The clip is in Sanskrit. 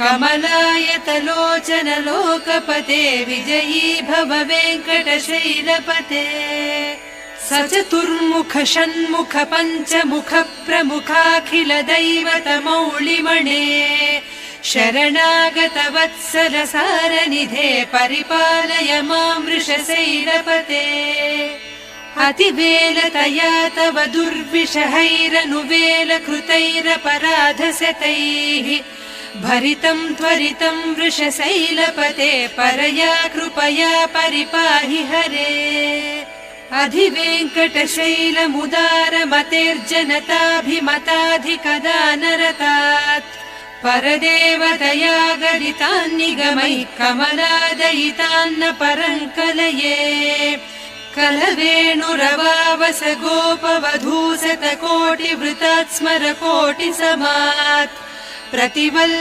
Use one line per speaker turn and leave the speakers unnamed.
कमलायतलोचन लोकपते विजयी भव वेङ्कटशैलपते सचतुर्मुख षण्मुख पञ्चमुख प्रमुखाखिल दैवतमौलिमणे शरणागत वत्सल सारनिधे परिपालय मां वृषशैलपते अतिवेलतया तव दुर्विषहैरनुवेल कृतैरपराधशतैः भरितं त्वरितं वृषशैलपते परया कृपया परिपाहि हरे अधिवेङ्कटशैलमुदारमतेर्जनताभिमताधिकदानरतात् परदेवतया गदितान्निगमैः कमलादयितान्न परङ्कलये कलवेणुरवावस गोपवधूसतकोटिवृतात् स्मर कोटिसमात् प्रतिवल्ल